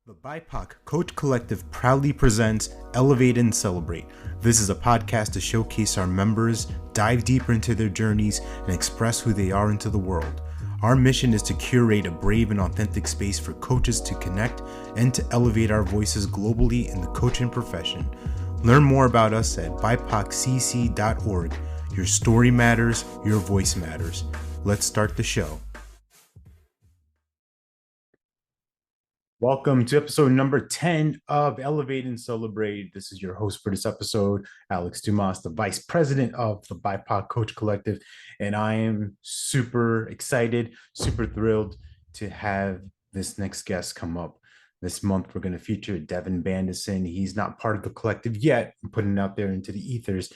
The BIPOC Coach Collective proudly presents Elevate and Celebrate. This is a podcast to showcase our members, dive deeper into their journeys, and express who they are into the world. Our mission is to curate a brave and authentic space for coaches to connect and to elevate our voices globally in the coaching profession. Learn more about us at bipoccc.org. Your story matters, your voice matters. Let's start the show. Welcome to episode number 10 of Elevate and Celebrate. This is your host for this episode, Alex Dumas, the Vice President of the BIPOC Coach Collective. And I am super excited, super thrilled to have this next guest come up. This month, we're going to feature Devon Bandison. He's not part of the collective yet. I'm putting it out there into the ethers.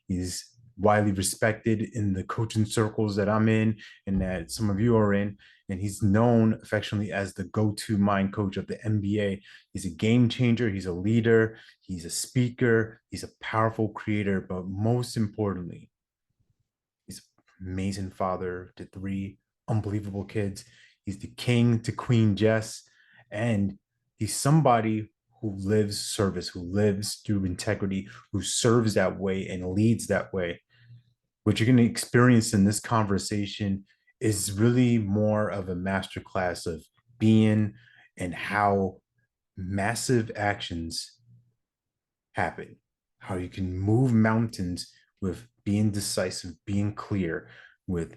He's widely respected in the coaching circles that I'm in and that some of you are in. And he's known affectionately as the go-to mind coach of the NBA. He's a game changer. He's a leader. He's a speaker. He's a powerful creator. But most importantly, he's an amazing father to 3 unbelievable kids. He's the king to Queen Jess. And he's somebody who lives service, who lives through integrity, who serves that way and leads that way. What you're going to experience in this conversation is really more of a masterclass of being and how massive actions happen, how you can move mountains with being decisive, being clear, with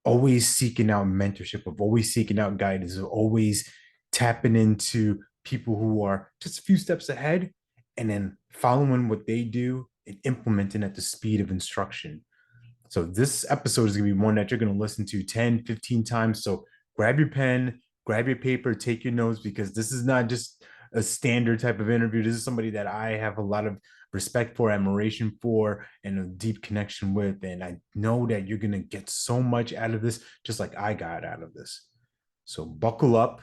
always seeking out mentorship, of always seeking out guidance, of always tapping into people who are just a few steps ahead and then following what they do and implementing at the speed of instruction. So this episode is going to be one that you're going to listen to 10, 15 times. So grab your pen, grab your paper, take your notes, because this is not just a standard type of interview. This is somebody that I have a lot of respect for, admiration for, and a deep connection with. And I know that you're going to get so much out of this, just like I got out of this. So buckle up.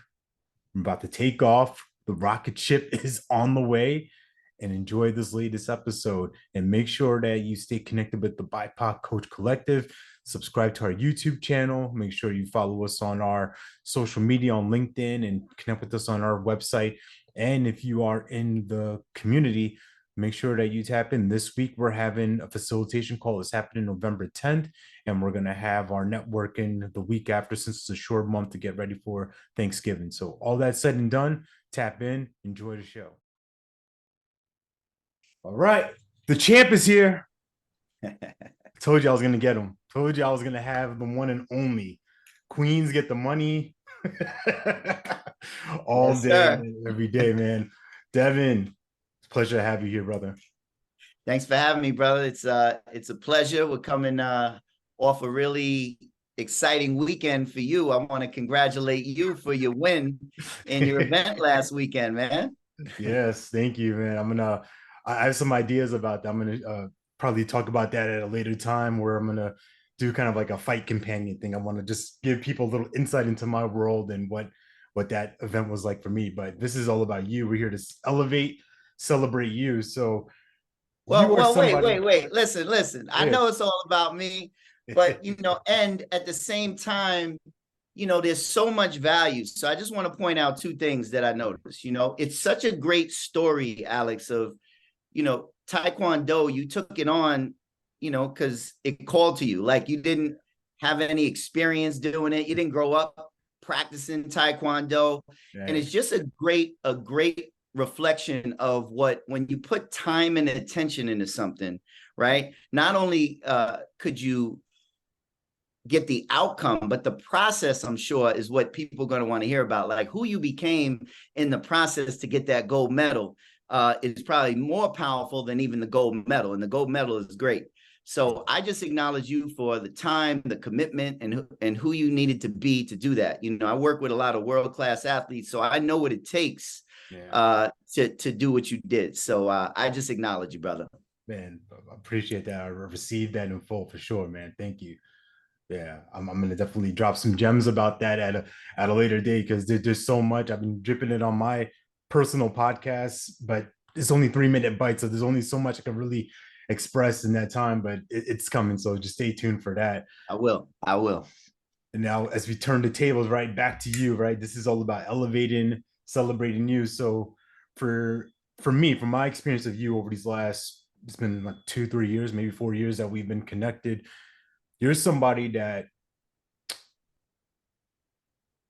I'm about to take off. The rocket ship is on the way. And enjoy this latest episode, and make sure that you stay connected with the BIPOC Coach Collective. Subscribe to our YouTube channel. Make sure you follow us on our social media on LinkedIn and connect with us on our website. And if you are in the community, make sure that you tap in. This week, we're having a facilitation call. It's happening November 10th, and we're going to have our networking the week after, since it's a short month to get ready for Thanksgiving. So all that said and done, tap in, enjoy the show. All right, the champ is here. Told you I was going to get him. Told you I was going to have the one and only. Queens get the money all Yes, day, sir. every day, man. Devon, it's a pleasure to have you here, brother. Thanks for having me, brother. It's a pleasure. We're coming off a really exciting weekend for you. I want to congratulate you for your win in your event last weekend, man. Yes, thank you, man. I have some ideas about that. I'm gonna probably talk about that at a later time, where I'm gonna do kind of like a fight companion thing. I want to just give people a little insight into my world and what that event was like for me. But this is all about you. We're here to elevate, celebrate you. So you are somebody. Wait. Listen. I Yeah. know it's all about me, but and at the same time, there's so much value. So I just want to point out 2 things that I noticed. It's such a great story, Alex, of Taekwondo. You took it on, because it called to you. Like, you didn't have any experience doing it. You didn't grow up practicing Taekwondo. Right. And it's just a great reflection of when you put time and attention into something, right? Not only could you get the outcome, but the process, I'm sure, is what people are going to want to hear about. Like, who you became in the process to get that gold medal is probably more powerful than even the gold medal. And the gold medal is great. So I just acknowledge you for the time, the commitment, and who you needed to be to do that. I work with a lot of world-class athletes, so I know what it takes to do what you did. So I just acknowledge you, brother. Man, I appreciate that. I received that in full for sure, man. Thank you. Yeah, I'm gonna definitely drop some gems about that at a later date, because there's so much. I've been dripping it on my personal podcast, but it's only 3-minute bites, so there's only so much I can really express in that time. But it's coming, so just stay tuned for that. I will. And now, as we turn the tables right back to you, right, this is all about elevating, celebrating you. So for for me, from my experience of you over these last, it's been like 2, 3 years, maybe 4 years that we've been connected. You're somebody that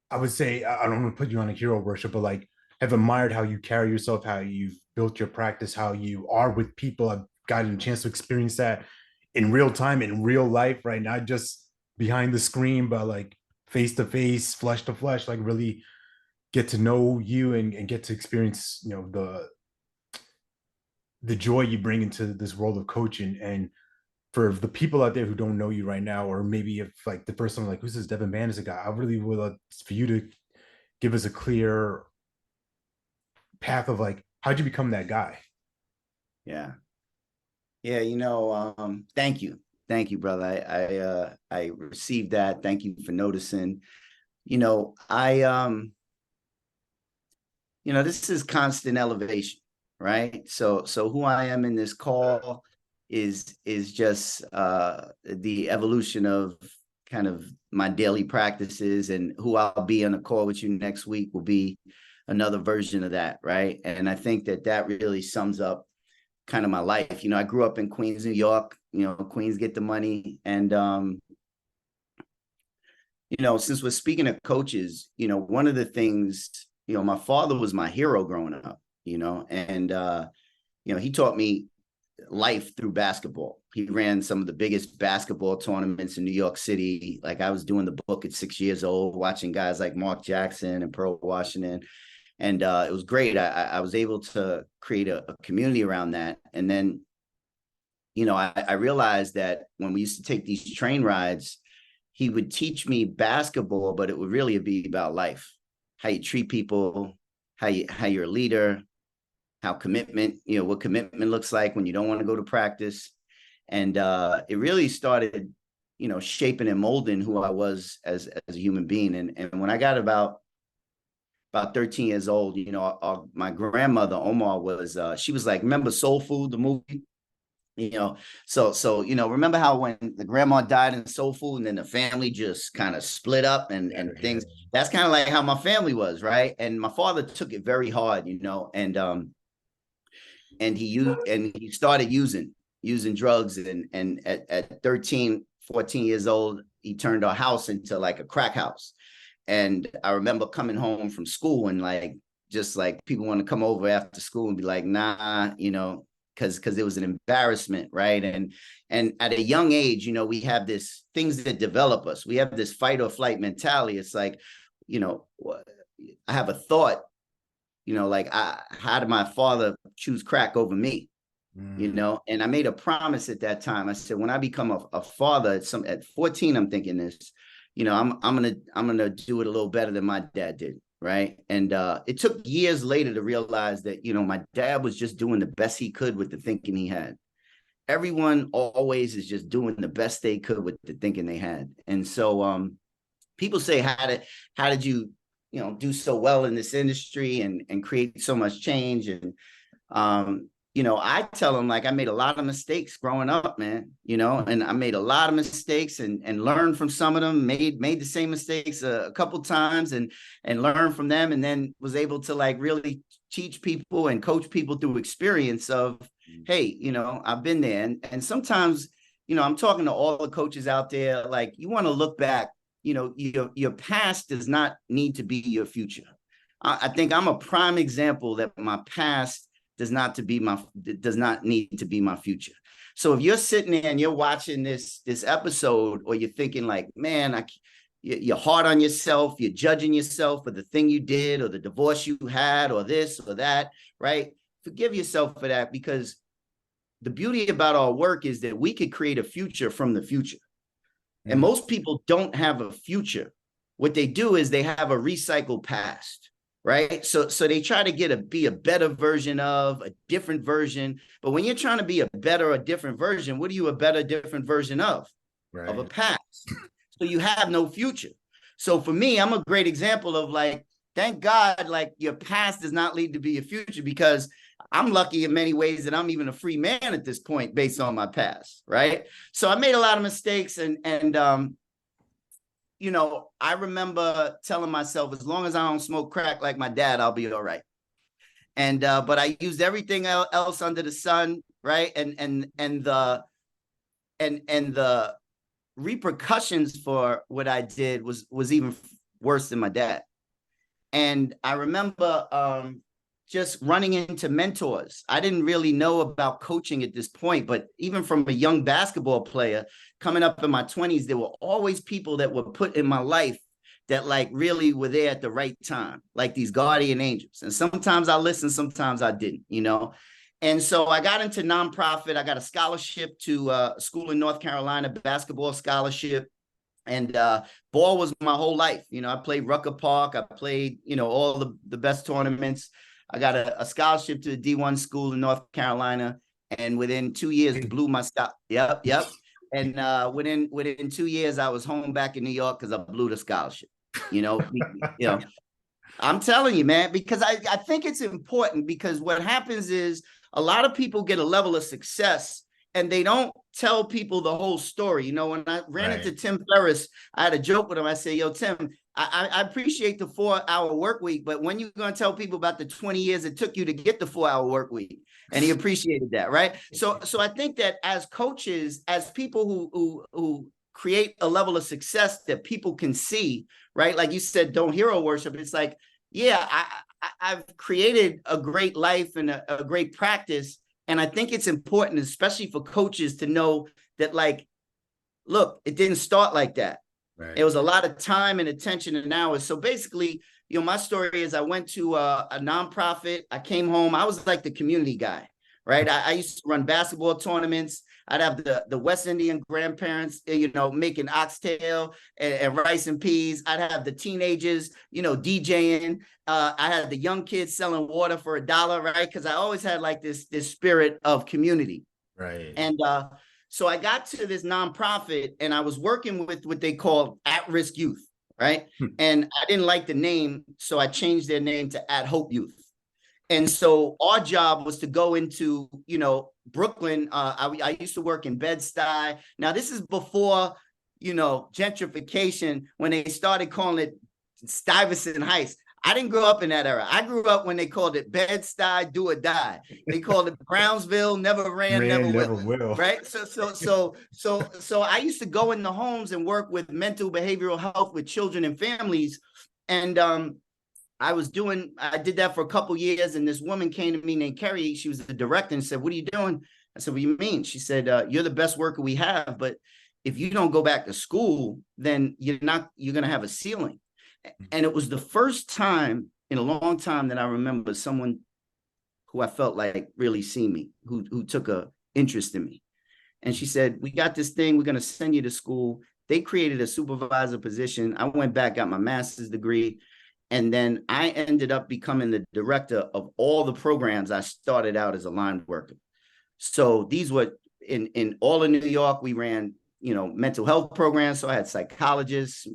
I would say, I don't want to put you on a hero worship, but like have admired how you carry yourself, how you've built your practice, how you are with people. I've gotten a chance to experience that in real time, in real life, right? Not just behind the screen, but like face to face, flesh to flesh, like really get to know you and get to experience, the joy you bring into this world of coaching. And for the people out there who don't know you right now, or maybe if like the first time like, who's this Devon Bandison guy? I really would love for you to give us a clear path of like, how'd you become that guy? Yeah. Yeah, thank you. Thank you, brother. I received that. Thank you for noticing. This is constant elevation, right? So who I am in this call is just the evolution of kind of my daily practices, and who I'll be on a call with you next week will be another version of that, right? And I think that really sums up kind of my life. I grew up in Queens, New York. Queens get the money. And since we're speaking of coaches, one of the things, my father was my hero growing up, and he taught me life through basketball. He ran some of the biggest basketball tournaments in New York City. Like, I was doing the book at 6 years old, watching guys like Mark Jackson and Pearl Washington. And it was great. I was able to create a community around that. And then, I realized that when we used to take these train rides, he would teach me basketball, but it would really be about life, how you treat people, how you're a leader, how commitment, what commitment looks like when you don't want to go to practice. And it really started, shaping and molding who I was as a human being. And when I got about 13 years old, my grandmother, Omar, she was like, remember Soul Food, the movie? So remember how when the grandma died in Soul Food and then the family just kind of split up and things, that's kind of like how my family was, right? And my father took it very hard, and he started using drugs, and at 13, 14 years old, he turned our house into like a crack house. And I remember coming home from school and just like people want to come over after school and be like, nah, because it was an embarrassment, right? And at a young age, we have this things that develop us. We have this fight or flight mentality. It's like, I have a thought, how did my father choose crack over me? And I made a promise at that time. I said, when I become a father at 14, I'm thinking this, I'm gonna do it a little better than my dad did, right? And it took years later to realize that my dad was just doing the best he could with the thinking he had. Everyone always is just doing the best they could with the thinking they had. And so people say, how did you do so well in this industry and create so much change? And I tell them, like, I made a lot of mistakes growing up, man, and I made a lot of mistakes and learned from some of them, made the same mistakes a couple times and learned from them, and then was able to really teach people and coach people through experience of, hey, I've been there. And sometimes, I'm talking to all the coaches out there, like, you want to look back, your past does not need to be your future. I think I'm a prime example that my past does not need to be my future. So if you're sitting there and you're watching this episode, or you're thinking like, man, you're hard on yourself, you're judging yourself for the thing you did, or the divorce you had, or this or that, right? Forgive yourself for that, because the beauty about our work is that we could create a future from the future. And most people don't have a future. What they do is they have a recycled past. Right. So they try to be a better version of a different version. But when you're trying to be a better or different version, what are you a better, different version of? Right. Of a past. So you have no future. So for me, I'm a great example of thank God, your past does not lead to be your future, because I'm lucky in many ways that I'm even a free man at this point based on my past. Right. So I made a lot of mistakes, and I remember telling myself, as long as I don't smoke crack like my dad, I'll be all right. And but I used everything else under the sun, right? And the repercussions for what I did was even worse than my dad. And I remember just running into mentors. I didn't really know about coaching at this point, but even from a young basketball player coming up in my 20s, there were always people that were put in my life that like really were there at the right time, like these guardian angels. And sometimes I listened, sometimes I didn't, And so I got into nonprofit. I got a scholarship to a school in North Carolina, basketball scholarship. And ball was my whole life. I played Rucker Park. I played, all the best tournaments. I got a scholarship to a D1 school in North Carolina. And within 2 years, blew my stop. Yep. And within 2 years, I was home back in New York because I blew the scholarship. I'm telling you, man, because I think it's important, because what happens is a lot of people get a level of success and they don't tell people the whole story. When I ran into Tim Ferriss, I had a joke with him. I said, yo, Tim, I appreciate the 4-hour work week, but when you going to tell people about the 20 years it took you to get the 4-hour work week? And he appreciated that, right? So I think that as coaches, as people who create a level of success that people can see, right? Like you said, don't hero worship. It's like, yeah, I've created a great life and a great practice. And I think it's important, especially for coaches, to know that, like, look, it didn't start like that. Right. It was a lot of time and attention and hours. So basically, my story is I went to a nonprofit. I came home. I was like the community guy, right? I used to run basketball tournaments. I'd have the West Indian grandparents, making oxtail and rice and peas. I'd have the teenagers, DJing. I had the young kids selling water for $1, right? Because I always had like this spirit of community. Right. And so I got to this nonprofit and I was working with what they call at-risk youth, right? And I didn't like the name, so I changed their name to At Hope Youth. And so our job was to go into, Brooklyn. I used to work in Bed-Stuy. Now, this is before, gentrification, when they started calling it Stuyvesant Heights. I didn't grow up in that era. I grew up when they called it Bed-Stuy, do or die. They called it Brownsville, never ran, never will. Right? So I used to go in the homes and work with mental behavioral health with children and families. And I did that for a couple of years, and this woman came to me named Kerry. She was the director and said, "What are you doing?" I said, "What do you mean?" She said, "You're the best worker we have, but if you don't go back to school, then you're going to have a ceiling." And it was the first time in a long time that I remember someone who I felt like really see me, who took a interest in me. And she said, "We got this thing. We're going to send you to school." They created a supervisor position. I went back, got my master's degree. And then I ended up becoming the director of all the programs I started out as a line worker. So these were in all of New York. We ran, mental health programs. So I had psychologists,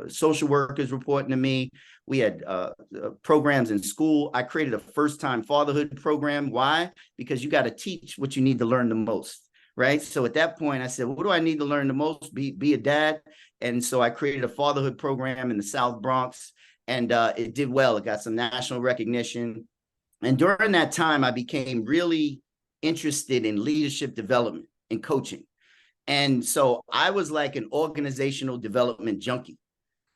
social workers reporting to me. We had programs in school. I created a first-time fatherhood program. Why? Because you got to teach what you need to learn the most, right? So at that point, I said, what do I need to learn the most? Be a dad. And so I created a fatherhood program in the South Bronx. And it did well. It got some national recognition. And during that time, I became really interested in leadership development and coaching. And so I was like an organizational development junkie,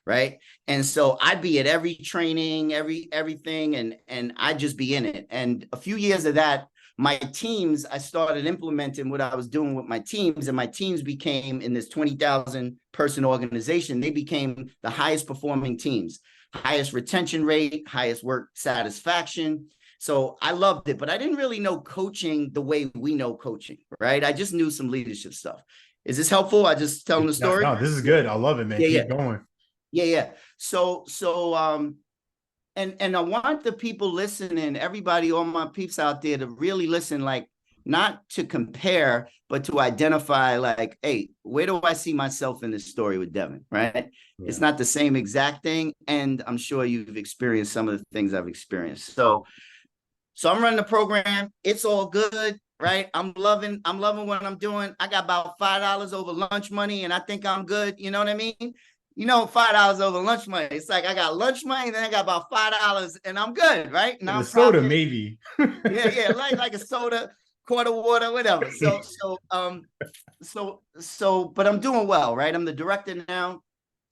right? And so I'd be at every training, everything, and I'd just be in it. And a few years of that, my teams, I started implementing what I was doing with my teams, and my teams became, in this 20,000 person organization, they became the highest performing teams. Highest retention rate, highest work satisfaction. So I loved it, but I didn't really know coaching the way we know coaching, right? I just knew some leadership stuff. Is this helpful? I just telling the story? No, this is good. I love it, man. Keep going. Yeah. So and I want the people listening, everybody, all my peeps out there, to really listen, like, not to compare, but to identify, like, hey, where do I see myself in this story with Devon, right? Yeah. It's not the same exact thing. And I'm sure you've experienced some of the things I've experienced. So I'm running the program. It's all good, right? I'm loving what I'm doing. I got about $5 over lunch money and I think I'm good. You know what I mean? $5 over lunch money. It's like I got lunch money, then I got about $5 and I'm good, right? And a soda, Nonprofit. maybe. Yeah, like a soda, quart of water, whatever. But I'm doing well, right? I'm the director now.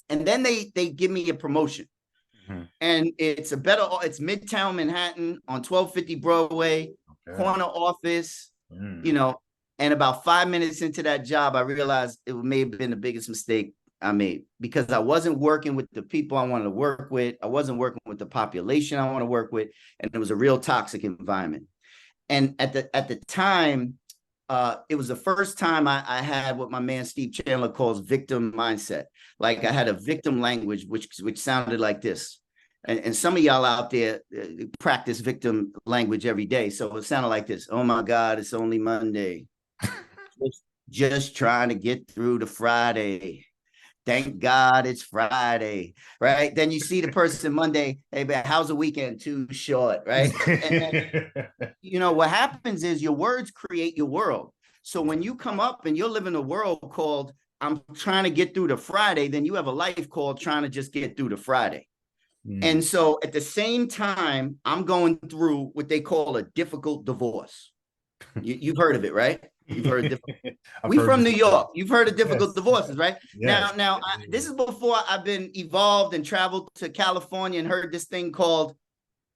And then they give me a promotion. And it's Midtown Manhattan on 1250 Broadway, corner office, and about 5 minutes into that job, I realized it may have been the biggest mistake I made, because I wasn't working with the people I wanted to work with. I wasn't working with the population I want to work with. And it was a real toxic environment. And at the time, it was the first time I had what my man Steve Chandler calls victim mindset. Like I had a victim language, which sounded like this. And some of y'all out there practice victim language every day. So it sounded like this. Oh my God, it's only Monday. just trying to get through to Friday. Thank God it's Friday, right? Then you see the person Monday, hey man, how's the weekend? Too short, right? And then, what happens is your words create your world. So when you come up and you're living a world called, I'm trying to get through to Friday, then you have a life called trying to just get through to Friday. And so at the same time, I'm going through what they call a difficult divorce. You've heard of it, right? You've heard we from New York. You've heard of difficult divorces, right? Yes. Now this is before I've been evolved and traveled to California and heard this thing called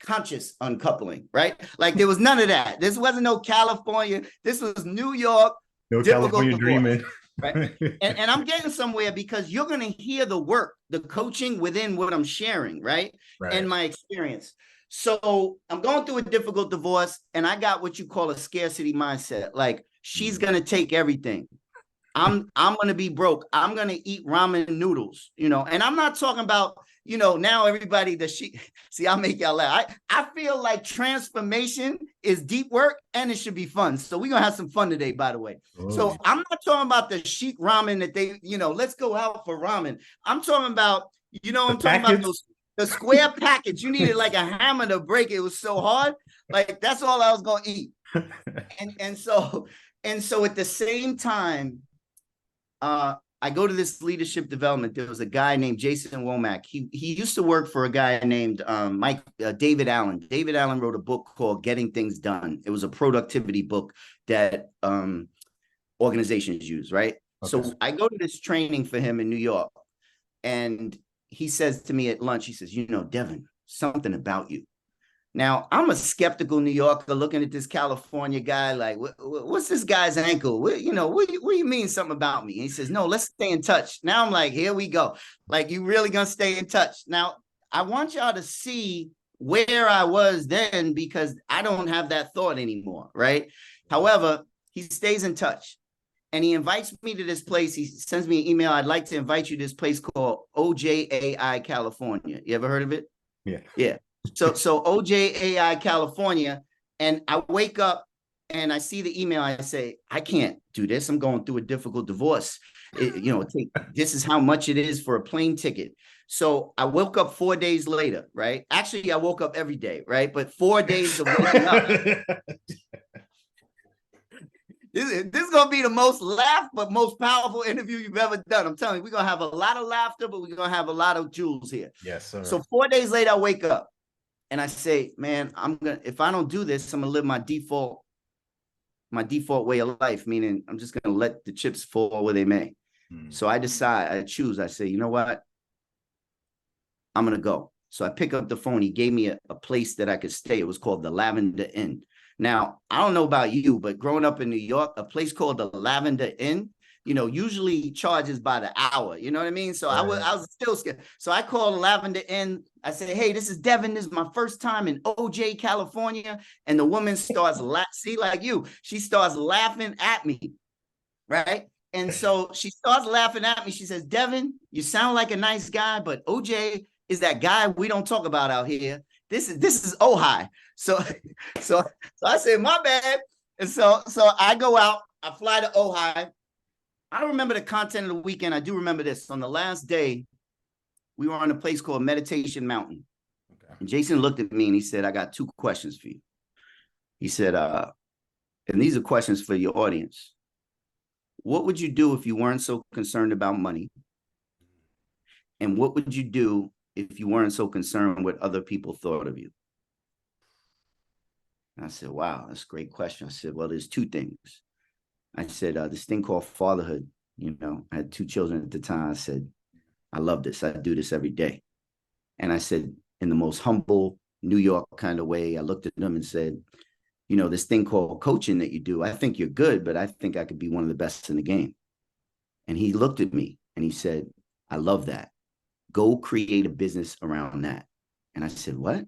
conscious uncoupling, right? Like there was none of that. This wasn't no California. This was New York. No California dreaming. Right. And I'm getting somewhere because you're going to hear the work, the coaching within what I'm sharing, right? And my experience. So I'm going through a difficult divorce and I got what you call a scarcity mindset. Like she's going to take everything. I'm going to be broke. I'm going to eat ramen noodles, and I'm not talking about, now everybody see, I'll make y'all laugh. I feel like transformation is deep work and it should be fun. So we're going to have some fun today, by the way. Oh. So I'm not talking about the chic ramen that they, let's go out for ramen. I'm talking about, I'm talking about the square package. You needed like a hammer to break it. It was so hard. Like that's all I was going to eat. And so at the same time, I go to this leadership development. There was a guy named Jason Womack. He used to work for a guy named David Allen. David Allen wrote a book called Getting Things Done. It was a productivity book that organizations use, right? Okay. So I go to this training for him in New York, and he says to me at lunch, he says, Devon, something about you. Now, I'm a skeptical New Yorker looking at this California guy like, what's this guy's ankle? What do you mean something about me? And he says, no, let's stay in touch. Now I'm like, here we go. Like, you really going to stay in touch? Now, I want y'all to see where I was then because I don't have that thought anymore, right? However, he stays in touch. And he invites me to this place. He sends me an email. I'd like to invite you to this place called OJAI, California. You ever heard of it? Yeah. Yeah. So OJAI, California, and I wake up and I see the email. I say, I can't do this. I'm going through a difficult divorce. This is how much it is for a plane ticket. So I woke up 4 days later, right? Actually, I woke up every day, right? But 4 days of waking up. This is going to be the most laugh, but most powerful interview you've ever done. I'm telling you, we're going to have a lot of laughter, but we're going to have a lot of jewels here. Yes, sir. So 4 days later, I wake up. And I say, man, if I don't do this, I'm going to live my default way of life, meaning I'm just going to let the chips fall where they may. So I choose, I say, you know what? I'm going to go. So I pick up the phone. He gave me a place that I could stay. It was called the Lavender Inn. Now, I don't know about you, but growing up in New York, a place called the Lavender Inn, usually charges by the hour. You know what I mean? So I was still scared. So I called Lavender Inn. I said, hey, this is Devon. This is my first time in OJ, California. And the woman starts laughing. Like you, she starts laughing at me. Right. And so she starts laughing at me. She says, Devon, you sound like a nice guy, but OJ is that guy we don't talk about out here. This is Ojai. So I said, my bad. And so I go out, I fly to Ojai. I don't remember the content of the weekend. I do remember this. On the last day, we were on a place called Meditation Mountain. Okay. And Jason looked at me and he said, I got 2 questions for you. He said, and these are questions for your audience. What would you do if you weren't so concerned about money? And what would you do if you weren't so concerned what other people thought of you? And I said, wow, that's a great question. I said, well, there's two things. I said, this thing called fatherhood, you know, I had 2 children at the time. I said, I love this. I do this every day. And I said, in the most humble New York kind of way, I looked at them and said, you know, this thing called coaching that you do, I think you're good, but I think I could be one of the best in the game. And he looked at me and he said, I love that. Go create a business around that. And I said, what?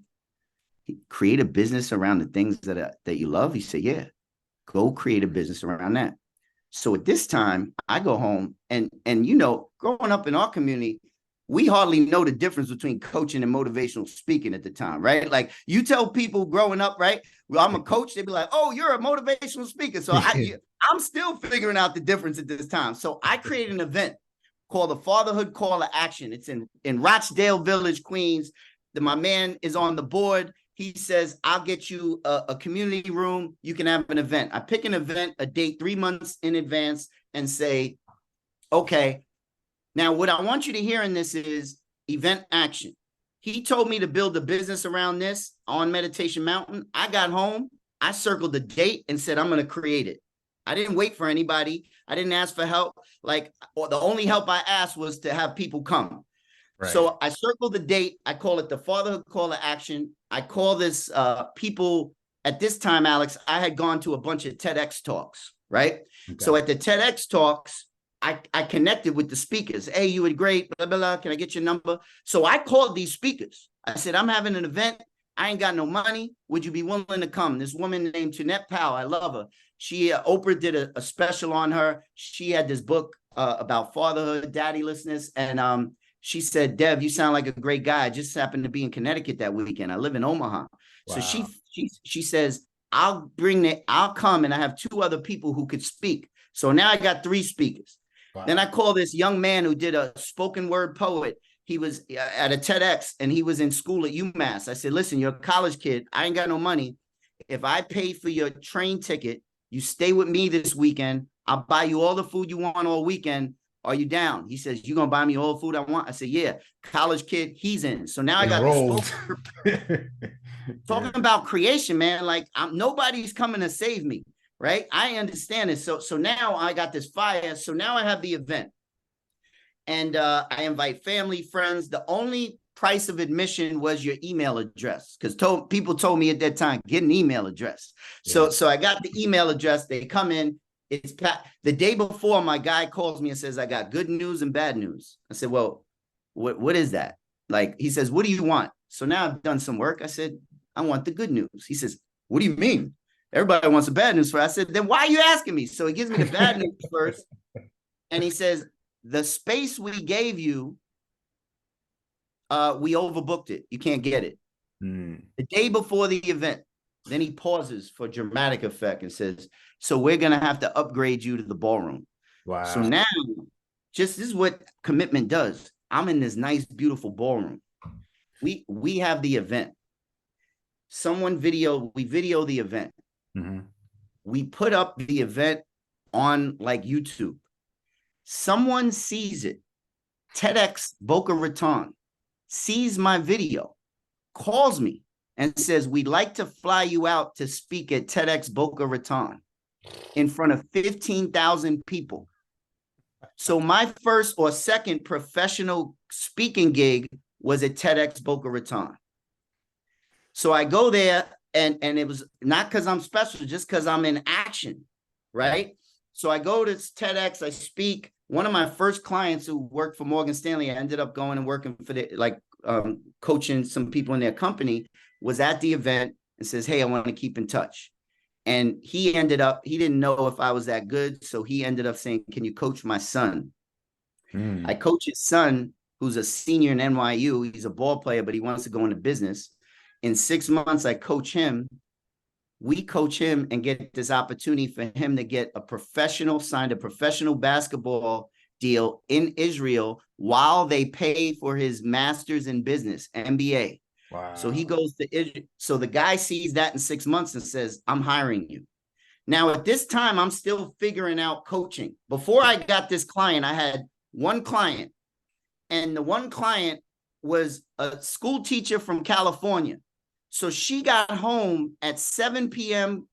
Create a business around the things that you love? He said, yeah, go create a business around that. So at this time, I go home and you know, growing up in our community, we hardly know the difference between coaching and motivational speaking at the time, right? Like you tell people growing up, right? Well, I'm a coach. They'd be like, oh, you're a motivational speaker. So I'm still figuring out the difference at this time. So I created an event called the Fatherhood Call to Action. It's in Rochdale Village, Queens. My man is on the board. He says, I'll get you a community room. You can have an event. I pick an event, a date 3 months in advance and say, okay, now what I want you to hear in this is event action. He told me to build a business around this on Meditation Mountain. I got home, I circled the date and said, I'm going to create it. I didn't wait for anybody. I didn't ask for help. Like the only help I asked was to have people come. Right. So I circled the date. I call it the Fatherhood Call to Action. I call this people at this time, Alex, I had gone to a bunch of TEDx talks, right? Okay. So at the TEDx talks, I connected with the speakers. Hey, you were great, blah, blah, blah. Can I get your number? So I called these speakers. I said, I'm having an event. I ain't got no money. Would you be willing to come? This woman named Jeanette Powell, I love her. She, Oprah did a special on her. She had this book about fatherhood, daddylessness. And she said, Dev, you sound like a great guy. I just happened to be in Connecticut that weekend. I live in Omaha. Wow. So she says, I'll come, and I have 2 other people who could speak. So now I got 3 speakers. Wow. Then I call this young man who did a spoken word poet. He was at a TEDx and he was in school at UMass. I said, listen, you're a college kid. I ain't got no money. If I pay for your train ticket, you stay with me this weekend. I'll buy you all the food you want all weekend. Are you down? He says, you going to buy me all the food I want? I said, yeah. College kid, he's in. So now I got talking about creation, man. Like nobody's coming to save me. Right. I understand it. So now I got this fire. So now I have the event and I invite family, friends. The only price of admission was your email address because people told me at that time, get an email address. Yeah. So I got the email address. They come in. It's the day before my guy calls me and says, I got good news and bad news. I said, well, what is that? Like, he says, what do you want? So now I've done some work. I said, I want the good news. He says, what do you mean? Everybody wants the bad news for. I said, then why are you asking me? So he gives me the bad news first. And he says, the space we gave you, we overbooked it. You can't get it. The day before the event. Then he pauses for dramatic effect and says, so we're going to have to upgrade you to the ballroom. Wow. So now, this is what commitment does. I'm in this nice, beautiful ballroom. We have the event. We video the event. Mm-hmm. We put up the event on like YouTube. Someone sees it. TEDx Boca Raton sees my video, calls me and says, we'd like to fly you out to speak at TEDx Boca Raton in front of 15,000 people. So my first or second professional speaking gig was at TEDx Boca Raton. So I go there and it was not because I'm special, just because I'm in action, right? So I go to TEDx, I speak. One of my first clients who worked for Morgan Stanley, I ended up going and working for coaching some people in their company, was at the event and says, hey, I want to keep in touch. And he didn't know if I was that good. So he ended up saying, can you coach my son? I coach his son, who's a senior in NYU. He's a ball player, but he wants to go into business. In 6 months, I coach him. We coach him and get this opportunity for him to get signed a professional basketball deal in Israel while they pay for his master's in business, MBA. Wow. So he goes to Israel. So the guy sees that in 6 months and says, I'm hiring you. Now, at this time, I'm still figuring out coaching. Before I got this client, I had one client And the one client was a school teacher from California. So she got home at 7 p.m.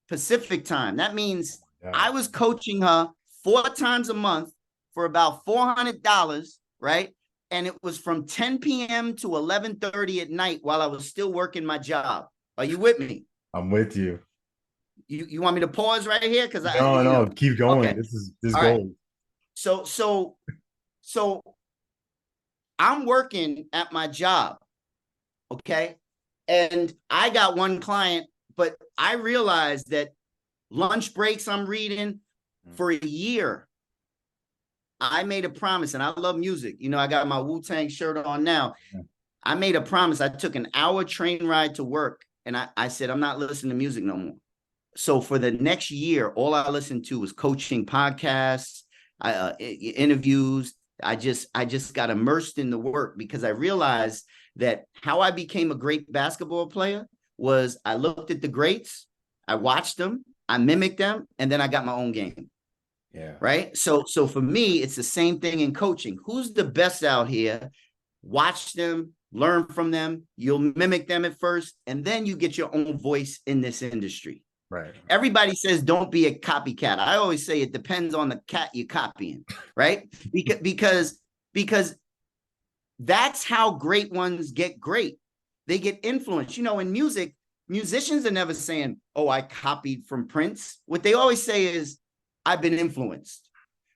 Pacific time. That means I was coaching her 4 times a month for about $400, right? And it was from 10 p.m. to 11:30 at night while I was still working my job. Are you with me? I'm with you. You want me to pause right here? Because No, keep going. Okay. This All gold. Right. So I'm working at my job, okay? And I got one client, but I realized that lunch breaks I'm reading for a year. I made a promise, and I love music. You know, I got my Wu-Tang shirt on now. I made a promise. I took an hour train ride to work, and I said, I'm not listening to music no more. So for the next year, all I listened to was coaching podcasts, interviews. I just got immersed in the work because I realized that how I became a great basketball player was I looked at the greats, I watched them, I mimicked them, and then I got my own game. Yeah. Right. So for me, it's the same thing in coaching. Who's the best out here? Watch them, learn from them. You'll mimic them at first, and then you get your own voice in this industry. Right. Everybody says don't be a copycat. I always say it depends on the cat you're copying, right? Because that's how great ones get great. They get influenced. You know, in music, musicians are never saying, oh, I copied from Prince. What they always say is, I've been influenced,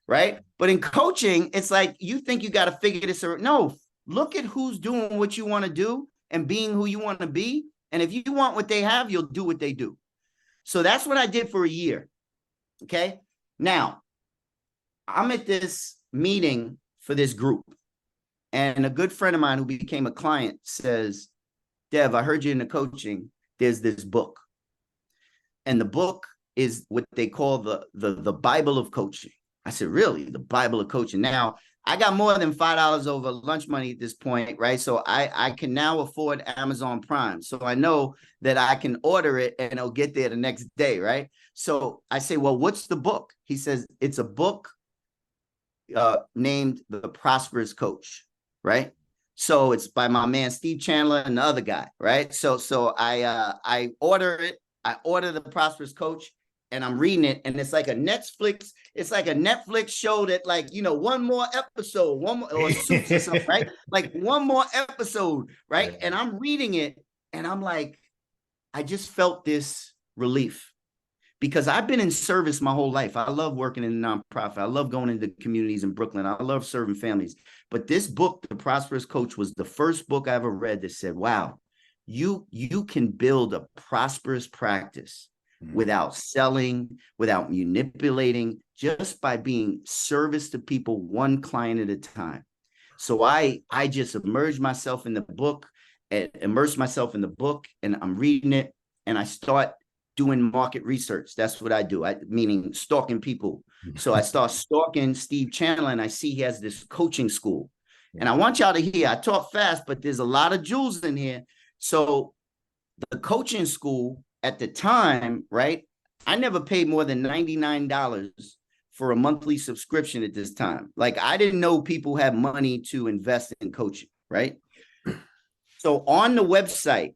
right? But in coaching, it's like you think you got to figure this out. No, look at who's doing what you want to do and being who you want to be. And if you want what they have, you'll do what they do. So that's what I did for a year. Okay. Now, I'm at this meeting for this group, and a good friend of mine who became a client says, Dev, I heard you in the coaching. There's this book. And the book is what they call the Bible of coaching. I said, really? The Bible of coaching. Now, I got more than $5 over lunch money at this point, right? So I can now afford Amazon Prime. So I know that I can order it and it'll get there the next day, right? So I say, well, what's the book? He says, it's a book named The Prosperous Coach, right? So it's by my man, Steve Chandler, and the other guy, right? So I order it. I order The Prosperous Coach, and I'm reading it, and it's like a Netflix show that, like, you know, one more episode, one more, or Suits or something, right? Like one more episode, right? Yeah. And I'm reading it, and I'm like, I just felt this relief because I've been in service my whole life. I love working in a nonprofit. I love going into communities in Brooklyn. I love serving families. But this book, The Prosperous Coach, was the first book I ever read that said, wow, you can build a prosperous practice without selling, without manipulating, just by being service to people one client at a time. So I just immersed myself in the book, and I'm reading it, and I start doing market research. That's what I do. Meaning stalking people. So I start stalking Steve Chandler, and I see he has this coaching school. And I want y'all to hear, I talk fast, but there's a lot of jewels in here. So the coaching school at the time, right? I never paid more than $99 for a monthly subscription at this time. Like, I didn't know people had money to invest in coaching, right? So on the website,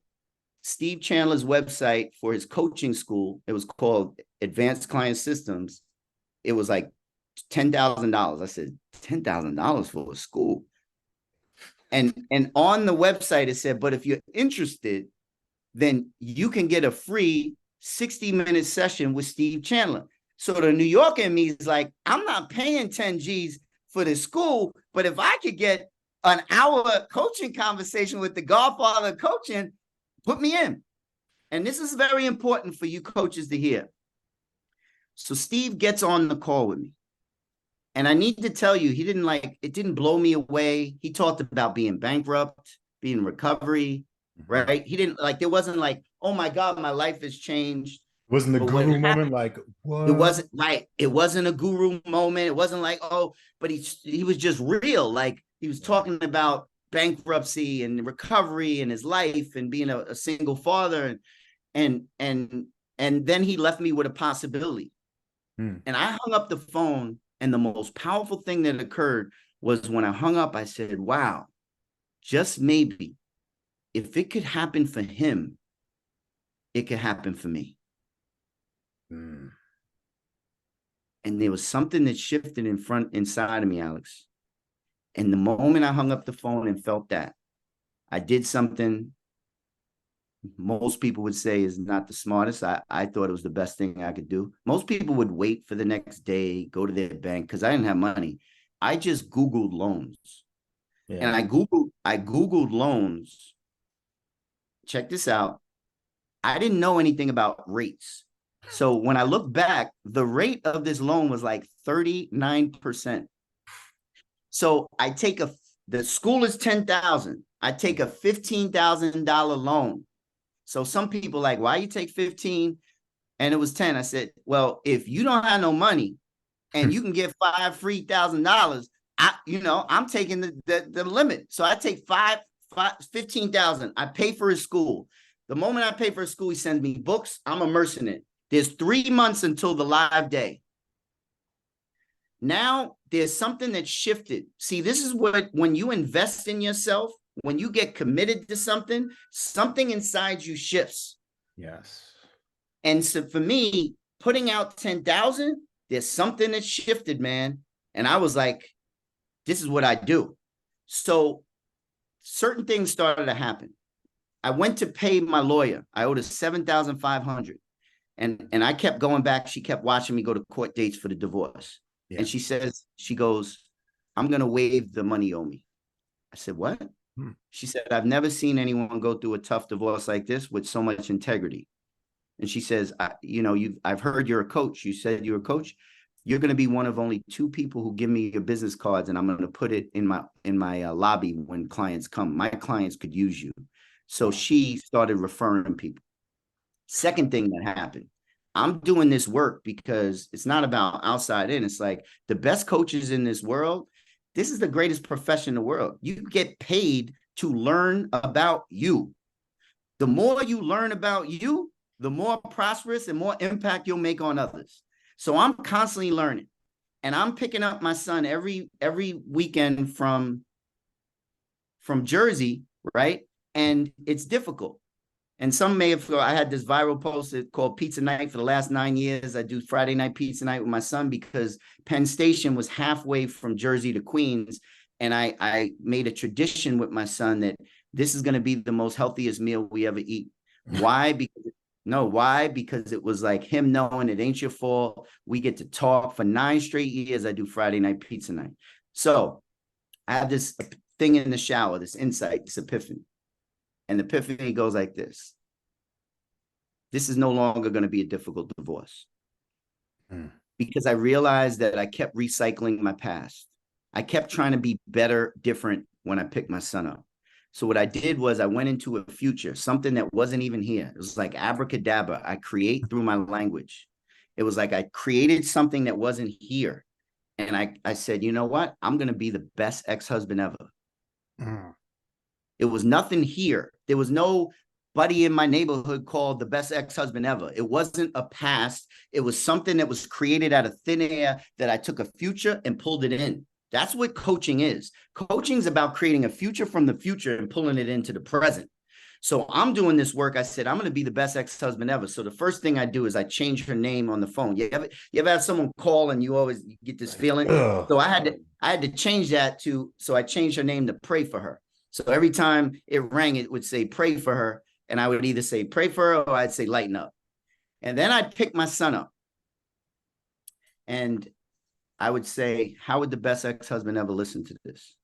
Steve Chandler's website for his coaching school, it was called Advanced Client Systems. It was like $10,000. I said, $10,000 for a school. And on the website, it said, but if you're interested, then you can get a free 60-minute session with Steve Chandler. So the New Yorker in me is like, I'm not paying 10 G's for this school, but if I could get an hour coaching conversation with the godfather of coaching, put me in. And this is very important for you coaches to hear. So Steve gets on the call with me. And I need to tell you, it didn't blow me away. He talked about being bankrupt, being in recovery, right? He didn't there wasn't like, oh my God, my life has changed. Wasn't the guru moment like, what? It wasn't right. It wasn't a guru moment. It wasn't like, oh, but he was just real. Like, he was talking about bankruptcy and recovery and his life and being a single father. And then he left me with a possibility. And I hung up the phone, and the most powerful thing that occurred was when I hung up, I said, wow, just maybe, if it could happen for him, it could happen for me. Mm. And there was something that shifted inside of me, Alex. And the moment I hung up the phone and felt that, I did something most people would say is not the smartest. I thought it was the best thing I could do. Most people would wait for the next day, go to their bank, because I didn't have money. I just Googled loans. Yeah. And I Googled loans. Check this out. I didn't know anything about rates. So when I look back, the rate of this loan was like 39%. So I take the school is 10,000. I take a $15,000 loan. So some people like, why you take 15 and it was 10? I said, well, if you don't have no money and you can get $5,000, I'm taking the limit. So I take 15,000. I pay for his school. The moment I pay for his school, he sends me books. I'm immersing it. There's 3 months until the live day. Now there's something that shifted. See, this is what, when you invest in yourself, when you get committed to something, something inside you shifts. Yes. And so for me, putting out 10,000, there's something that shifted, man. And I was like, this is what I do. So certain things started to happen. I went to pay my lawyer. I owed her $7,500. And I kept going back. She kept watching me go to court dates for the divorce. Yeah. And she goes, I'm going to waive the money you owe me. I said, what? She said, I've never seen anyone go through a tough divorce like this with so much integrity. And she says, I've heard you're a coach. You said you're a coach. You're going to be one of only 2 people who give me your business cards, and I'm going to put it in my lobby when clients come. My clients could use you. So she started referring people. Second thing that happened, I'm doing this work because it's not about outside in. It's like the best coaches in this world. This is the greatest profession in the world. You get paid to learn about you. The more you learn about you, the more prosperous and more impact you'll make on others. So I'm constantly learning, and I'm picking up my son every weekend from Jersey, right? And it's difficult. And some may have, I had this viral post called Pizza Night for the last 9 years. I do Friday night pizza night with my son because Penn Station was halfway from Jersey to Queens. And I made a tradition with my son that this is going to be the most healthiest meal we ever eat. Why? Because it was like him knowing it ain't your fault. We get to talk. For 9 straight years, I do Friday night pizza night. So I have this thing in the shower, this insight, this epiphany. And the epiphany goes like this. This is no longer going to be a difficult divorce. Because I realized that I kept recycling my past. I kept trying to be better, different when I picked my son up. So what I did was I went into a future, something that wasn't even here. It was like abracadabra. I create through my language. It was like I created something that wasn't here. And I said, you know what? I'm going to be the best ex-husband ever. It was nothing here. There was no buddy in my neighborhood called the best ex-husband ever. It wasn't a past. It was something that was created out of thin air that I took a future and pulled it in. That's what coaching is. Coaching is about creating a future from the future and pulling it into the present. So I'm doing this work. I said, I'm going to be the best ex-husband ever. So the first thing I do is I change her name on the phone. You ever have someone call and you always get this feeling? So I had to change that so I changed her name to Pray for Her. So every time it rang, it would say, pray for her. And I would either say, pray for her, or I'd say, lighten up. And then I'd pick my son up. And I would say, how would the best ex-husband ever listen to this?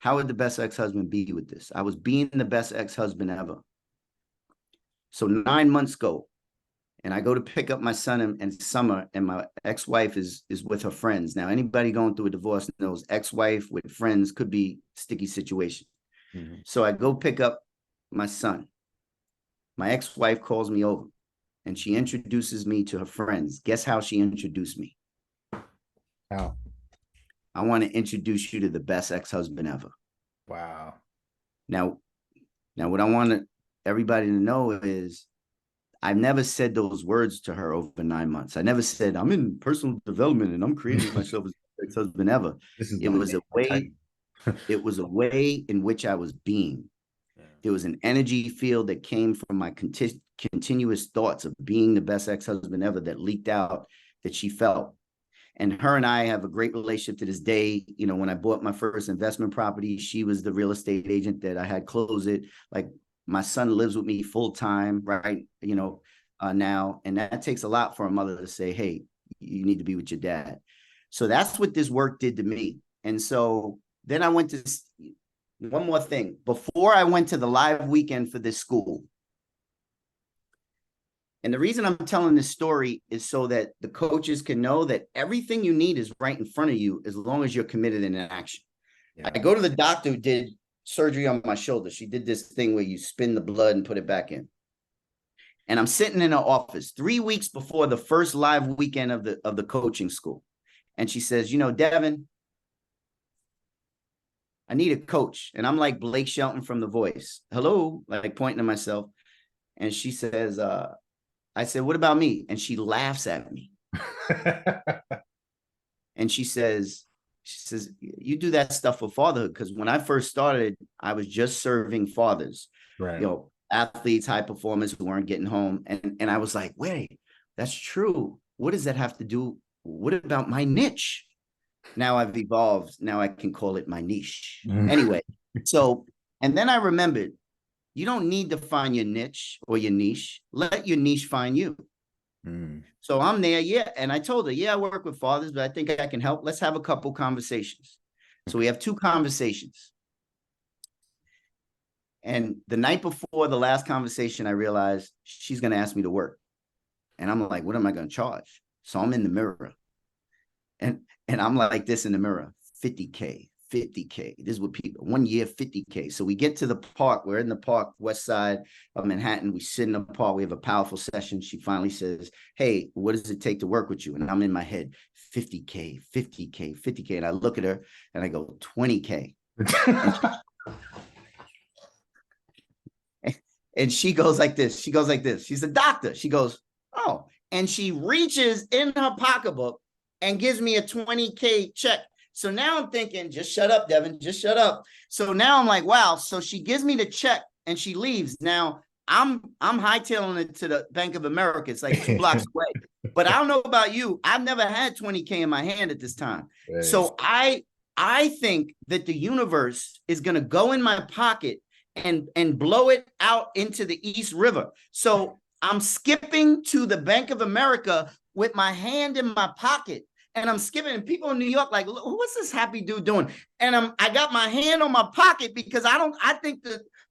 How would the best ex-husband be with this? I was being the best ex-husband ever. So 9 months go. And I go to pick up my son in summer, and my ex-wife is with her friends. Now, anybody going through a divorce knows ex-wife with friends could be a sticky situation. So I go pick up my son. My ex-wife calls me over and she introduces me to her friends. Guess how she introduced me? How? I want to introduce you to the best ex-husband ever. Wow. Now what I want everybody to know is I've never said those words to her over 9 months. I never said, I'm in personal development and I'm creating myself as the best ex-husband ever. It was a way. It was a way in which I was being. There was an energy field that came from my continuous thoughts of being the best ex-husband ever that leaked out that she felt. And her and I have a great relationship to this day. You know, when I bought my first investment property, she was the real estate agent that I had close it. Like, my son lives with me full time, right? You know, now, and that takes a lot for a mother to say, hey, you need to be with your dad. So that's what this work did to me. And so then I went to, one more thing, before I went to the live weekend for this school. And the reason I'm telling this story is so that the coaches can know that everything you need is right in front of you as long as you're committed in action. Yeah. I go to the doctor who did surgery on my shoulder. She did this thing where you spin the blood and put it back in. And I'm sitting in her office 3 weeks before the first live weekend of the coaching school. And she says, you know, Devon, I need a coach. And I'm like Blake Shelton from The Voice. Hello, like pointing to myself. And she says, I said, what about me? And she laughs at me. And she says, you do that stuff for fatherhood. Because when I first started, I was just serving fathers, right? You know, athletes, high performers who weren't getting home. And I was like, wait, that's true. What does that have to do? What about my niche? Now I've evolved. Now I can call it my niche. Anyway, so, and then I remembered, you don't need to find your niche or your niche. Let your niche find you. So I'm there, yeah. And I told her, yeah, I work with fathers, but I think I can help. Let's have a couple conversations. So we have 2 conversations. And the night before the last conversation, I realized she's going to ask me to work. And I'm like, what am I going to charge? So I'm in the mirror. And I'm like this in the mirror, 50K. 50K. This is what people, 1 year, 50K. So we get to the park. We're in the park, west side of Manhattan. We sit in the park. We have a powerful session. She finally says, hey, what does it take to work with you? And I'm in my head, 50K, 50K, 50K. And I look at her and I go, 20K. And she goes like this. She goes like this. She's a doctor. She goes, oh. And she reaches in her pocketbook and gives me a 20K check. So now I'm thinking, just shut up, Devon, just shut up. So now I'm like, wow. So she gives me the check and she leaves. Now I'm hightailing it to the Bank of America. It's like 2 blocks away. But I don't know about you. I've never had 20K in my hand at this time. Right. So I think that the universe is going to go in my pocket and blow it out into the East River. So I'm skipping to the Bank of America with my hand in my pocket. And I'm skipping, and people in New York like, what's this happy dude doing? And I got my hand on my pocket because I think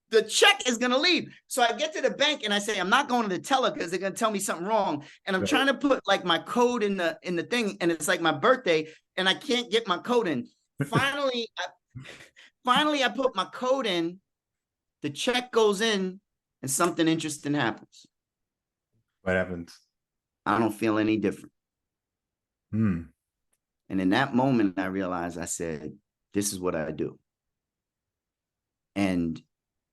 the check is gonna leave. So I get to the bank and I say, I'm not going to the teller because they're gonna tell me something wrong. And I'm trying to put like my code in the thing, and it's like my birthday, and I can't get my code in. Finally, I put my code in, the check goes in, and something interesting happens. What happens? I don't feel any different. And in that moment, I realized, I said, this is what I do. And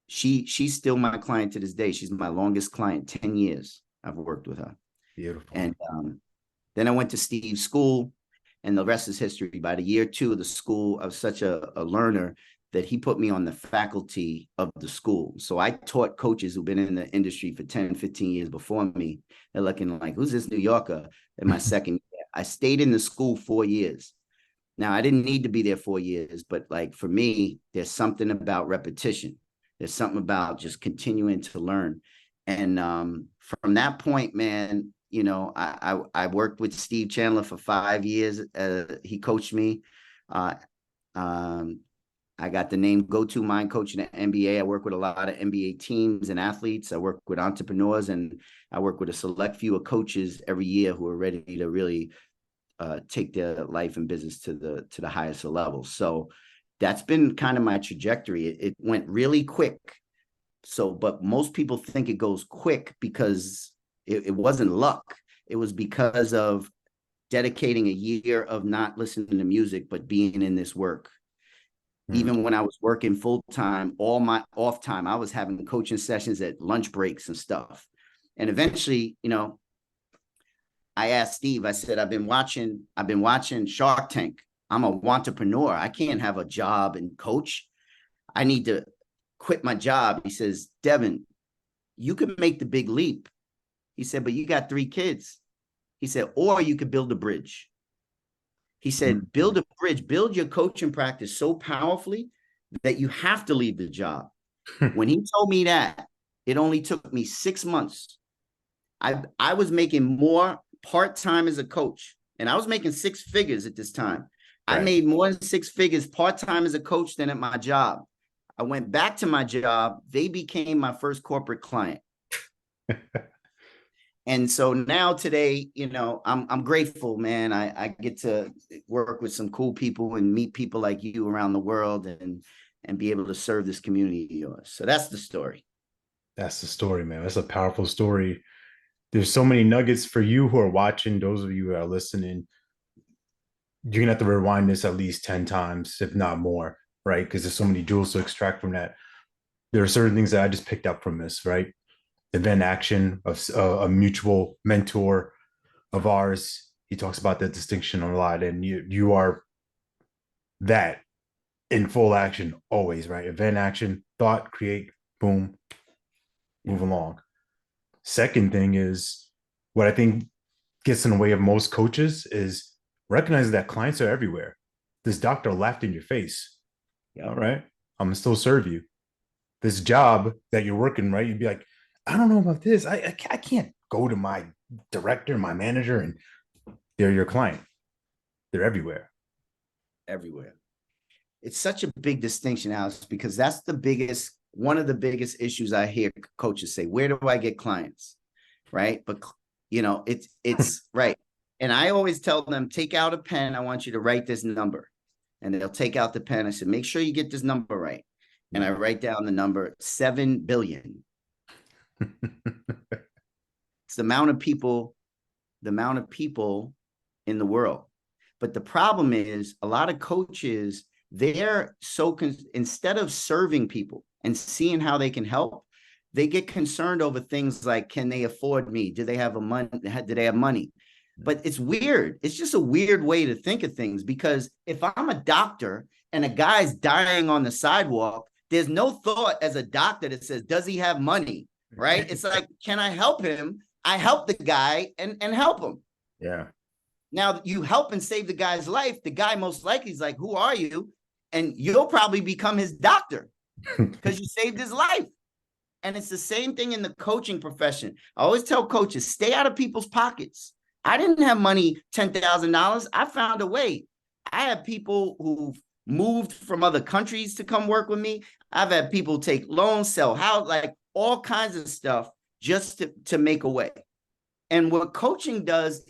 she's still my client to this day. She's my longest client, 10 years I've worked with her. Beautiful. And then I went to Steve's school, and the rest is history. By the year 2 of the school, I was such a learner that he put me on the faculty of the school. So I taught coaches who've been in the industry for 10, 15 years before me. They're looking like, who's this New Yorker? In my second year, I stayed in the school 4 years. Now, I didn't need to be there 4 years, but like for me, there's something about repetition. There's something about just continuing to learn. And from that point, man, you know, I worked with Steve Chandler for 5 years. He coached me. I got the name Go-To Mind Coach in the NBA. I work with a lot of NBA teams and athletes. I work with entrepreneurs, and I work with a select few of coaches every year who are ready to really take their life and business to the highest level. So that's been kind of my trajectory. It went really quick. So, but most people think it goes quick because it wasn't luck. It was because of dedicating a year of not listening to music, but being in this work. Even when I was working full time, all my off time, I was having coaching sessions at lunch breaks and stuff. And eventually, you know, I asked Steve, I said, I've been watching Shark Tank I'm a entrepreneur. I can't have a job and coach. I need to quit my job. He says, Devon, you can make the big leap. He said, but you got 3 kids. He said, or you could build a bridge. He said, build a bridge, build your coaching practice so powerfully that you have to leave the job. When he told me that, it only took me 6 months. I was making more part-time as a coach, and I was making 6 figures at this time. Right. I made more than 6 figures part-time as a coach than at my job. I went back to my job. They became my first corporate client. And so now today, you know, I'm grateful, man. I get to work with some cool people and meet people like you around the world and be able to serve this community of yours. So that's the story. That's the story, man. That's a powerful story. There's so many nuggets for you who are watching, those of you who are listening. You're gonna have to rewind this at least 10 times, if not more, right? Because there's so many jewels to extract from that. There are certain things that I just picked up from this, right? Event action of a mutual mentor of ours. He talks about that distinction a lot, and you are that in full action always, right? Event action, thought, create, boom, move along. Second thing is what I think gets in the way of most coaches is recognizing that clients are everywhere. This doctor laughed in your face. Yeah, all right, I'm gonna still serve you. This job that you're working, right? You'd be like, I don't know about this. I can't go to my director, my manager, and they're your client. They're everywhere. Everywhere. It's such a big distinction, Alex, because that's one of the biggest issues I hear coaches say, where do I get clients? Right. But, you know, it's right. And I always tell them, take out a pen. I want you to write this number. And they'll take out the pen. I said, make sure you get this number right. And I write down the number 7 billion. It's the amount of people in the world. But the problem is a lot of coaches, they're instead of serving people and seeing how they can help, they get concerned over things like, can they afford me? Do they have money? But it's weird. It's just a weird way to think of things, because if I'm a doctor and a guy's dying on the sidewalk, there's no thought as a doctor that says, does he have money? Right? It's like, can I help him? I help the guy and help him. Yeah. Now you help and save the guy's life. The guy most likely is like, who are you? And you'll probably become his doctor because you saved his life. And it's the same thing in the coaching profession. I always tell coaches, stay out of people's pockets. I didn't have money, $10,000. I found a way. I have people who've moved from other countries to come work with me. I've had people take loans, sell house, like all kinds of stuff just to make a way. And what coaching does,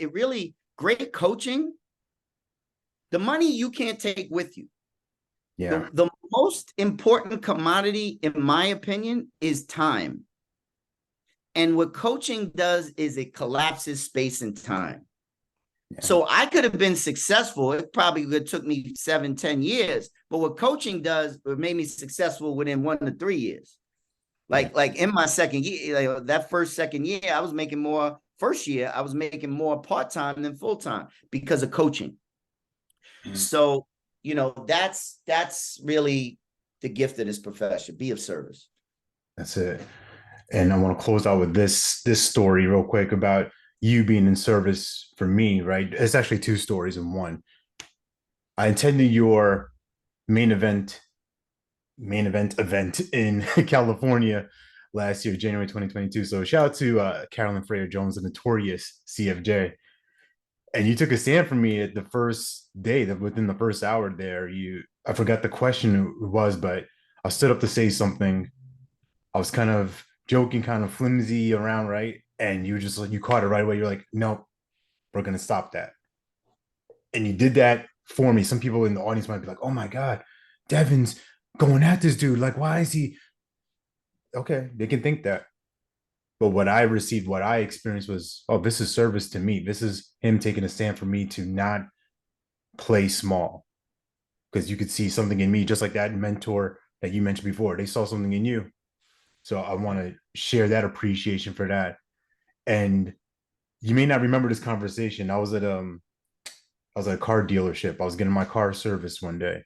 great coaching, the money you can't take with you. Yeah. The most important commodity, in my opinion, is time. And what coaching does is it collapses space and time. Yeah. So I could have been successful. It probably would have took me 7-10 years. But what coaching does, it made me successful within 1 to 3 years. Like in my second year, second year, I was making more. First year, I was making more part-time than full-time because of coaching. Mm-hmm. So, you know, that's really the gift of this profession. Be of service. That's it. And I want to close out with this story real quick about you being in service for me, right? It's actually 2 stories in one. I attended your main event in California last year, January 2022. So shout out to Carolyn Freya Jones, the notorious CFJ. And you took a stand for me at the first day, within the first hour there. I forgot the question it was, but I stood up to say something. I was kind of joking, kind of flimsy around, right? And you caught it right away. You're like, nope, we're going to stop that. And you did that for me. Some people in the audience might be like, oh my God, Devon's going at this dude. Like, why is he? Okay, they can think that. But what I experienced was, oh, this is service to me. This is him taking a stand for me to not play small. Because you could see something in me, just like that mentor that you mentioned before. They saw something in you. So I want to share that appreciation for that. And you may not remember this conversation. I was at I was at a car dealership. I was getting my car serviced one day,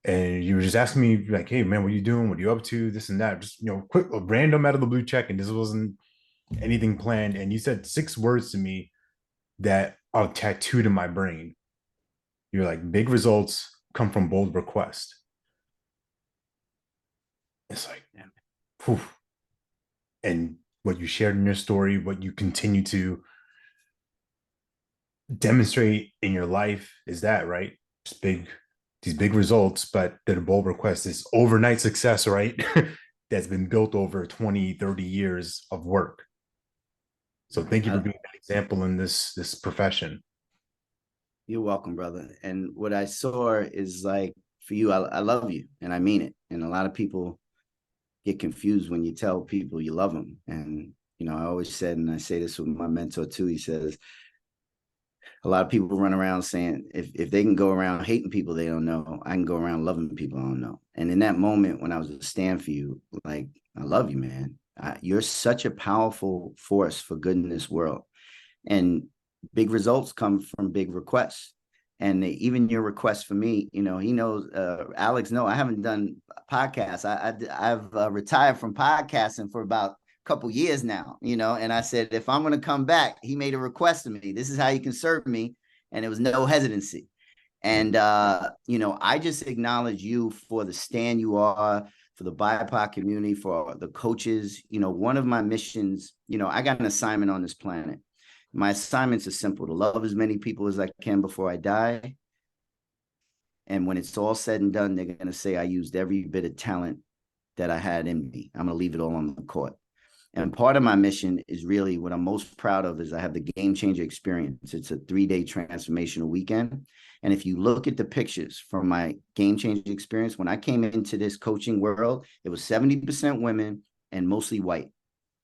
and you were just asking me like, "Hey, man, what are you doing? What are you up to? This and that." Just quick, random out of the blue check, and this wasn't anything planned. And you said 6 words to me that are tattooed in my brain. You're like, "Big results come from bold request." It's like, whew. And what you shared in your story, what you continue to demonstrate in your life is that, right? Just these big results, but the bold request is overnight success, right? That's been built over 20, 30 years of work. So thank you for being an example in this profession. You're welcome, brother. And what I saw is like, for you, I love you and I mean it. And a lot of people get confused when you tell people you love them. And, I always said, and I say this with my mentor too, he says, a lot of people run around saying, if they can go around hating people they don't know, I can go around loving people I don't know. And in that moment, when I was a stand for you, like, I love you, man. You're such a powerful force for good in this world. And big results come from big requests. And even your request for me, he knows, Alex, no, I haven't done podcasts. I've retired from podcasting for about couple years now, and I said, if I'm going to come back, he made a request to me. This is how you can serve me. And it was no hesitancy. And, I just acknowledge you for the stand you are, for the BIPOC community, for the coaches. One of my missions, I got an assignment on this planet. My assignments are simple: to love as many people as I can before I die. And when it's all said and done, they're going to say I used every bit of talent that I had in me. I'm going to leave it all on the court. And part of my mission is really what I'm most proud of is I have the Gamechanger Experience. It's a 3-day transformational weekend. And if you look at the pictures from my Gamechanger Experience, when I came into this coaching world, it was 70% women and mostly white.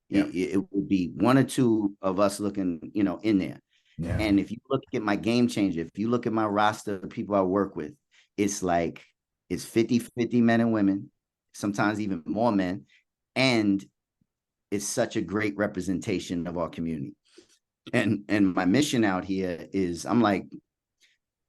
Yeah. It would be one or two of us looking, in there. Yeah. And if you look at my Gamechanger, if you look at my roster of people I work with, it's like, it's 50-50 men and women, sometimes even more men. And it's such a great representation of our community. And my mission out here is, I'm like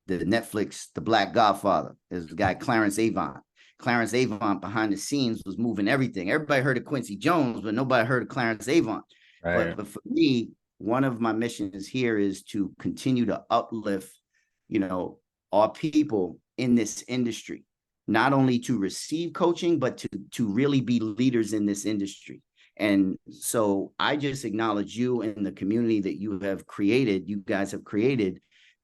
the Netflix, the Black Godfather. There's the guy, Clarence Avant. Clarence Avant behind the scenes was moving everything. Everybody heard of Quincy Jones, but nobody heard of Clarence Avant. Right. But for me, one of my missions here is to continue to uplift, our people in this industry, not only to receive coaching, but to really be leaders in this industry. And so I just acknowledge you and the community that you guys have created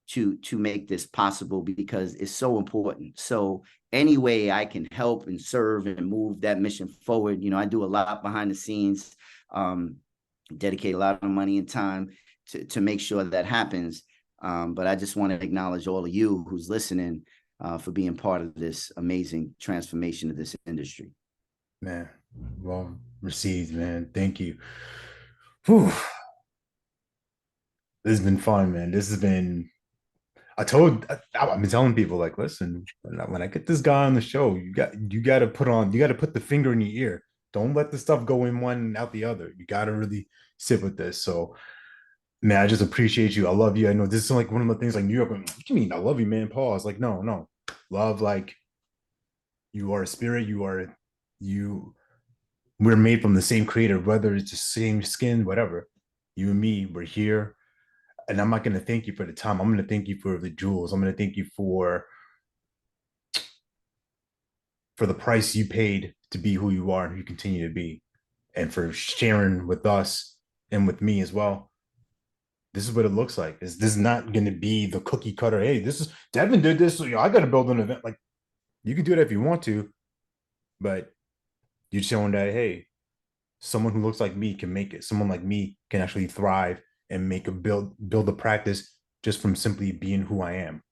to make this possible, because it's so important. So any way I can help and serve and move that mission forward, I do a lot behind the scenes, dedicate a lot of money and time to make sure that happens. But I just want to acknowledge all of you who's listening for being part of this amazing transformation of this industry. Man, well received, man. Thank you. Whew. This has been fun, man. This has been, I've been telling people, like, listen, when I get this guy on the show, you got to put the finger in your ear. Don't let the stuff go in one and out the other. You got to really sit with this. So, man, I just appreciate you. I love you. I know this is like one of the things like New York. What do you mean? I love you, man. Pause. Like, no. Love, like, you are a spirit. We're made from the same creator, whether it's the same skin, whatever. You and me, we're here. And I'm not going to thank you for the time. I'm going to thank you for the jewels. I'm going to thank you for the price you paid to be who you are and who you continue to be, and for sharing with us and with me as well. This is what it looks like. This is not going to be the cookie cutter. Hey, this is Devon did this. So, I got to build an event. Like, you can do it if you want to, but you're showing that, hey, someone who looks like me can make it. Someone like me can actually thrive and build a practice just from simply being who I am.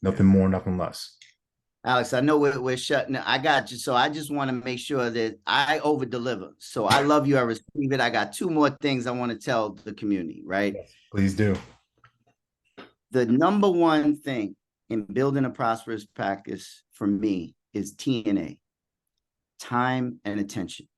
Nothing more, nothing less. Alex, I know we're shutting. I got you. So I just want to make sure that I over deliver. So I love you. I receive it. I got 2 more things I want to tell the community, right? Yes, please do. The number one thing in building a prosperous practice for me is TNA, time and attention.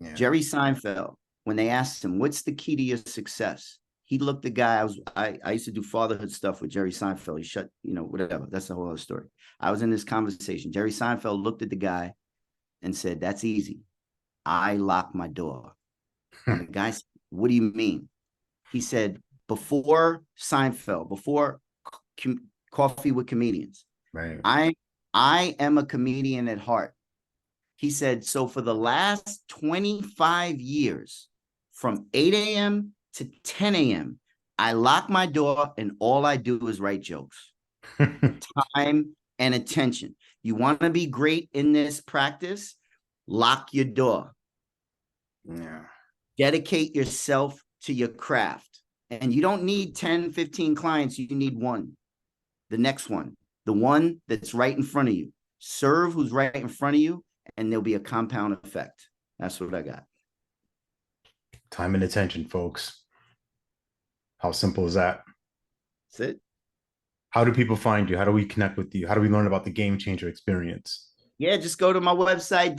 Yeah. Jerry Seinfeld, when they asked him, what's the key to your success? He looked the guy. I used to do fatherhood stuff with Jerry Seinfeld. He shut, whatever. That's the whole other story. I was in this conversation. Jerry Seinfeld looked at the guy and said, "That's easy. I lock my door." And the guy said, "What do you mean?" He said, before Seinfeld, before Coffee with Comedians, Right. I am a comedian at heart. He said, so for the last 25 years, from 8 a.m. to 10 a.m., I lock my door and all I do is write jokes. Time and attention. You want to be great in this practice? Lock your door. Yeah. Dedicate yourself to your craft. And you don't need 10, 15 clients. You need one. The next one. The one that's right in front of you. Serve who's right in front of you, and there'll be a compound effect. That's what I got. Time and attention, folks. How simple is that? That's it. How do people find you? How do we connect with you? How do we learn about the Gamechanger Experience? Yeah, just go to my website,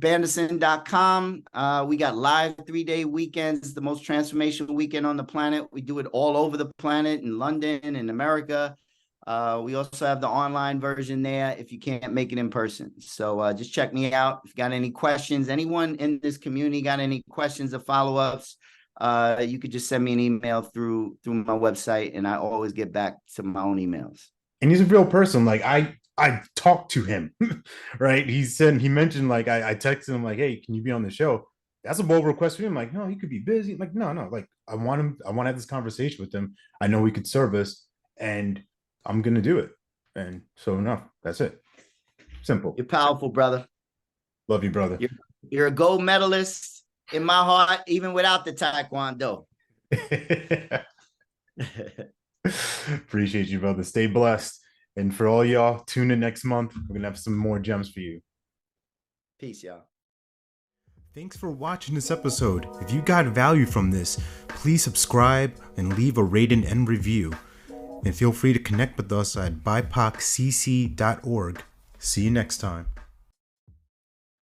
devonbandison.com. We got live 3-day weekends, the most transformational weekend on the planet. We do it all over the planet, in London, in America. We also have the online version there if you can't make it in person. So just check me out. If you got any questions, anyone in this community got any questions or follow-ups, you could just send me an email through my website, and I always get back to my own emails. And he's a real person. Like I talked to him, right? He mentioned, like, I texted him like, hey, can you be on the show? That's a bold request for him. Like, no, he could be busy. I'm like, no, like I want to have this conversation with him. I know we could service, and I'm gonna do it. And so no, that's it. Simple. You're powerful, brother. Love you, brother. You're a gold medalist in my heart, even without the Taekwondo. Appreciate you, brother. Stay blessed. And for all y'all, tune in next month. We're going to have some more gems for you. Peace, y'all. Thanks for watching this episode. If you got value from this, please subscribe and leave a rating and review. And feel free to connect with us at bipoccc.org. See you next time.